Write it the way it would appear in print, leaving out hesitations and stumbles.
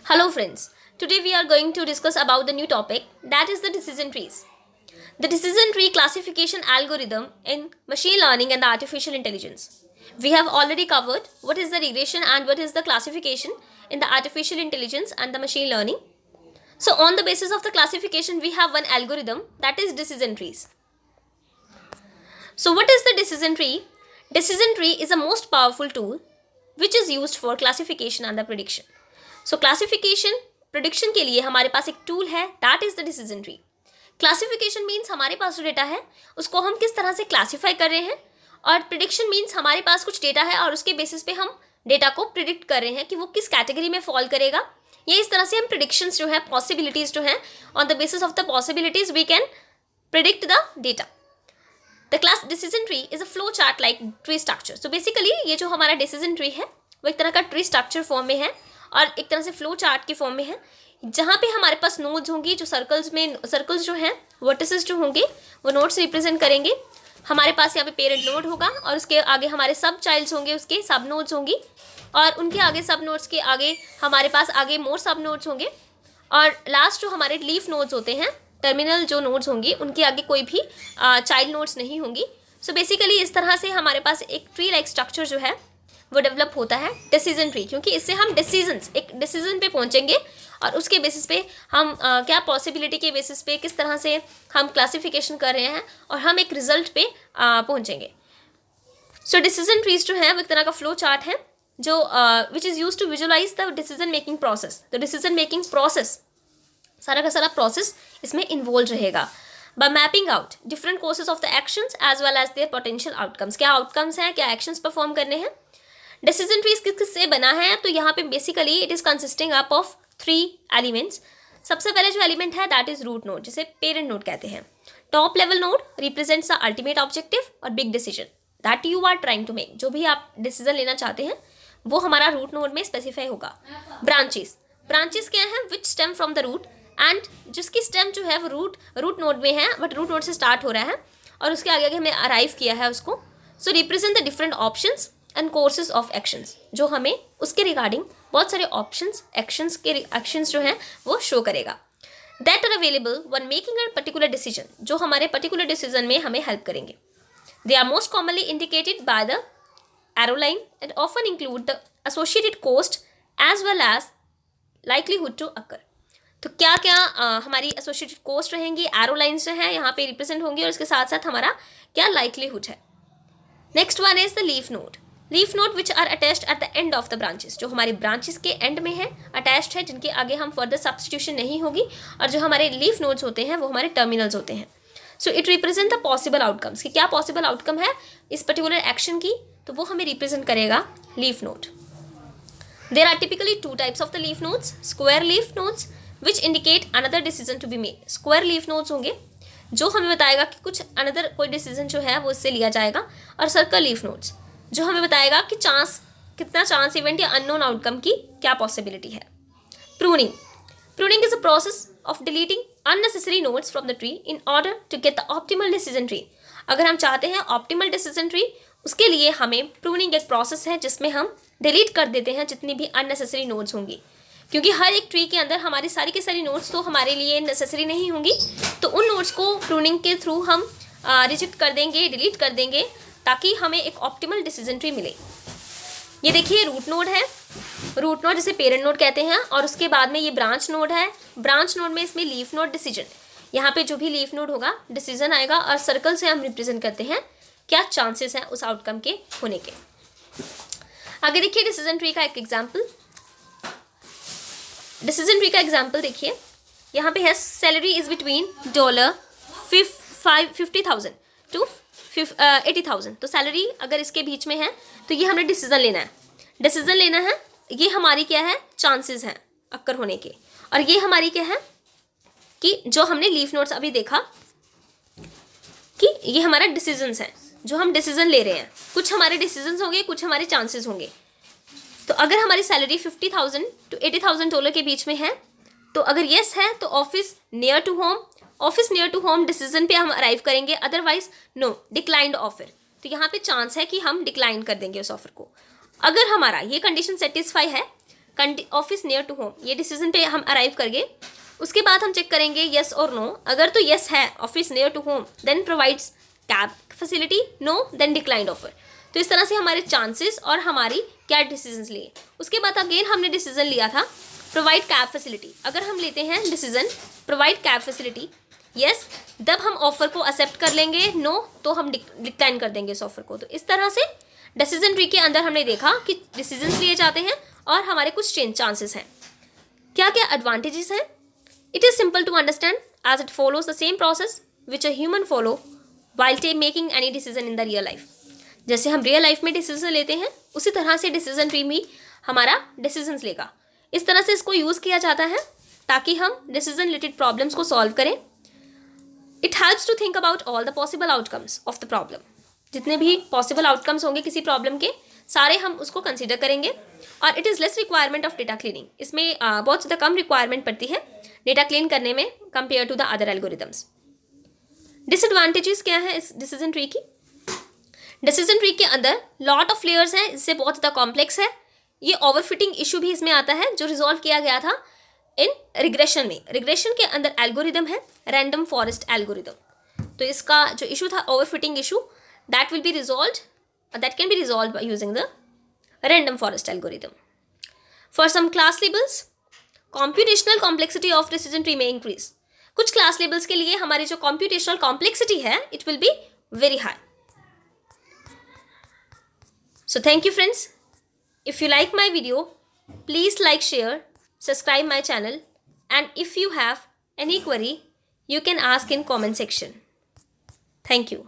Hello friends, today we are going to discuss about the new topic that is the decision trees. The decision tree classification algorithm in machine learning and the artificial intelligence. We have already covered what is the regression and what is the classification in the artificial intelligence and the machine learning. So on the basis of the classification we have one algorithm that is decision trees. So what is the decision tree? Decision tree is a most powerful tool which is used for classification and the prediction. So classification prediction के लिए हमारे पास एक tool है that is the decision tree. Classification means हमारे पास जो data है उसको हम किस तरह से क्लासीफाई कर रहे हैं, और प्रिडिक्शन मीन्स हमारे पास कुछ डेटा है और उसके बेसिस पे हम डेटा को प्रिडिक्ट कर रहे हैं कि वो किस कैटेगरी में फॉल करेगा. ये इस तरह से हम प्रिडिक्शंस जो है, पॉसिबिलिटीज जो है, on the basis of the possibilities we can predict the data. The class decision tree is a flow chart like tree structure. So basically ये जो हमारा डिसीजन ट्री है वो एक तरह का ट्री स्ट्रक्चर फॉर्म में है और एक तरह से फ्लो चार्ट के फॉर्म में है, जहाँ पे हमारे पास नोड्स होंगी जो सर्कल्स जो हैं, वर्टिसेस जो होंगे वो नोड्स रिप्रेजेंट करेंगे. हमारे पास यहाँ पे पेरेंट नोड होगा और उसके आगे हमारे सब चाइल्ड्स होंगे, उसके सब नोड्स होंगी, और उनके आगे सब नोड्स के आगे हमारे पास आगे मोर सब नोड्स होंगे, और लास्ट जो हमारे लीफ नोड्स होते हैं, टर्मिनल जो नोड्स होंगी, उनके आगे कोई भी चाइल्ड नोड्स नहीं होंगी. सो बेसिकली इस तरह से हमारे पास एक ट्री लाइक स्ट्रक्चर जो है वो डेवलप होता है डिसीजन ट्री, क्योंकि इससे हम एक डिसीजन पे पहुंचेंगे और उसके बेसिस पे हम क्या पॉसिबिलिटी के बेसिस पे किस तरह से हम क्लासिफिकेशन कर रहे हैं और हम एक रिजल्ट पे पहुंचेंगे. सो डिसीजन ट्रीज जो है वो एक तरह का फ्लो चार्ट है जो which is use to visualize the decision making process. The decision making process, सारा का सारा प्रोसेस इसमें इन्वॉल्व रहेगा by mapping out different courses of the actions as well as their potential outcomes. क्या outcomes हैं, क्या एक्शंस परफॉर्म करने हैं. डिसीजन ट्रीज किससे बना है, तो यहाँ पे basically it is consisting up of 3 elements. सबसे पहले जो एलिमेंट है दैट इज रूट नोड, जिसे पेरेंट नोड कहते हैं. Top level node represents the ultimate objective और big decision that you are trying to make. जो भी आप डिसीजन लेना चाहते हैं वो हमारा रूट नोड में स्पेसिफाई होगा. ब्रांचेस क्या है, which stem from the root, and जिसकी स्टेम जो है वो रूट नोड में है बट रूट नोड से स्टार्ट हो रहा है और उसके आगे हमने अराइव किया है उसको. So represent the different options and courses of actions, जो हमें उसके रिगार्डिंग बहुत सारे एक्शंस जो हैं वो शो करेगा. That are available when making a particular decision, जो हमारे पर्टिकुलर डिसीजन में हमें हेल्प करेंगे. They are most commonly indicated by the arrow line and often include the associated cost as well as likelihood to occur. तो क्या क्या हमारी associated cost रहेंगी, एरो लाइन्स जो हैं यहाँ पे रिप्रेजेंट होंगी, और इसके साथ साथ हमारा क्या लाइकलीहुड है. Next one is the leaf node which are attached at the end of the branches, जो हमारी ब्रांचेस के एंड में है, अटैच्ड है, जिनके आगे हम फर्दर सब्सटीट्यूशन नहीं होगी, और जो हमारे लीफ नोड्स होते हैं वो हमारे टर्मिनल्स होते हैं. So it represent the possible outcomes, कि क्या पॉसिबल आउटकम है इस पर्टिकुलर एक्शन की, तो वो हमें रिप्रेजेंट करेगा leaf node. There are typically 2 types of the leaf nodes. Square leaf nodes which indicate another decision to be made. Square leaf nodes होंगे जो हमें बताएगा कि कुछ अनदर कोई डिसीजन जो है वो इससे लिया जाएगा, और सर्कल लीफ नोड्स जो हमें बताएगा कि कितना चांस इवेंट या अननोन आउटकम की क्या पॉसिबिलिटी है. Pruning is a process of deleting unnecessary nodes from the tree in order to get the optimal decision tree. अगर हम चाहते हैं ऑप्टिमल डिसीजन ट्री, उसके लिए हमें प्रूनिंग एक प्रोसेस है जिसमें हम डिलीट कर देते हैं जितनी भी अननेसेसरी नोड्स होंगी, क्योंकि हर एक ट्री के अंदर हमारी सारी की सारी नोड्स तो हमारे लिए नेसेसरी नहीं होंगी, तो उन नोड्स को प्रूनिंग के थ्रू हम रिजेक्ट कर देंगे, डिलीट कर देंगे, ताकि हमें एक ऑप्टिमल डिसीजन ट्री मिले. ये देखिए रूट नोड है, रूट नोड जिसे पेरेंट नोड कहते हैं, और उसके बाद में ये ब्रांच नोड है. ब्रांच नोड में इसमें लीफ नोड डिसीजन, यहाँ पे जो भी लीफ नोड होगा डिसीजन आएगा, और सर्कल से हम रिप्रेजेंट करते हैं क्या चांसेस हैं उस आउटकम के होने के. आगे देखिए डिसीजन ट्री का एक एग्जाम्पल. डिसीजन ट्री का एग्जाम्पल देखिए, यहाँ पे है सैलरी इज बिटवीन $50,000 टू 80,000. तो सैलरी अगर इसके बीच में है तो ये हमें डिसीजन लेना है. ये हमारी क्या है, चांसेस हैं अक्कर होने के, और ये हमारी क्या है कि जो हमने लीफ नोट्स अभी देखा कि ये हमारा डिसीजंस हैं, जो हम डिसीजन ले रहे हैं. कुछ हमारे डिसीजंस होंगे, कुछ हमारे चांसेस होंगे. तो अगर हमारी सैलरी $50,000 to $80,000 के बीच में है, तो अगर येस है तो office near to home decision पे हम अराइव करेंगे, अदरवाइज नो, डिक्लाइंड ऑफर. तो यहाँ पे चांस है कि हम डिक्लाइन कर देंगे उस ऑफर को. अगर हमारा ये कंडीशन सेटिस्फाई है ऑफिस नियर टू होम, ये डिसीजन पे हम अराइव कर गए। उसके बाद हम चेक करेंगे येस और नो। अगर तो येस है, office near to home, then provides cab facility, no then declined offer. तो इस तरह से हमारे चांसेस और हमारी क्या डिसीजंस लिए। उसके बाद अगेन हमने डिसीजन लिया था प्रोवाइड कैब फैसिलिटी। अगर हम लेते हैं decision provide cab facility, yes, तब हम ऑफर को एक्सेप्ट कर लेंगे, नो तो हम डिक्लाइन कर देंगे इस ऑफर को। तो इस तरह से डिसीजन ट्री के अंदर हमने देखा कि डिसीजंस लिए जाते हैं और हमारे कुछ चेंज चांसेस हैं। क्या क्या एडवांटेजेस हैं? It is simple to understand as it follows the same process which a human follow while making any decision in the real life. जैसे हम रियल लाइफ में डिसीजन लेते हैं उसी तरह से डिसीजन ट्री में हमारा डिसीजंस लेगा। इस तरह से इसको यूज़ किया जाता है ताकि हम डिसीजन रिलेटेड प्रॉब्लम्स को सॉल्व करें। It helps to think about all the possible outcomes of the problem. जितने भी पॉसिबल आउटकम्स होंगे किसी प्रॉब्लम के, सारे हम उसको कंसीडर करेंगे। और it is less requirement of data cleaning, इसमें बहुत ज़्यादा कम रिक्वायरमेंट पड़ती है डेटा क्लीन करने में compare to the other algorithms. Disadvantages क्या है इस डिसीजन ट्री की? डिसीजन ट्री के अंदर लॉट ऑफ लेयर्स हैं, इससे बहुत ज़्यादा कॉम्प्लेक्स है। ये ओवरफिटिंग इशू भी इसमें आता है जो रिजॉल्व किया गया था इन रिग्रेशन में। रिग्रेशन के अंदर एल्गोरिदम है रैंडम फॉरेस्ट एल्गोरिदम। तो इसका जो इशू था overfitting issue, that will be resolved, that can be resolved by using the random forest algorithm. For some class labels computational complexity of decision tree में increase. कुछ class labels के लिए हमारी जो कॉम्प्यूटेशनल कॉम्प्लेक्सिटी है it will be very high. So thank you friends. If you like my video, please like, share, subscribe my channel, and if you have any query, you can ask in comment section. Thank you.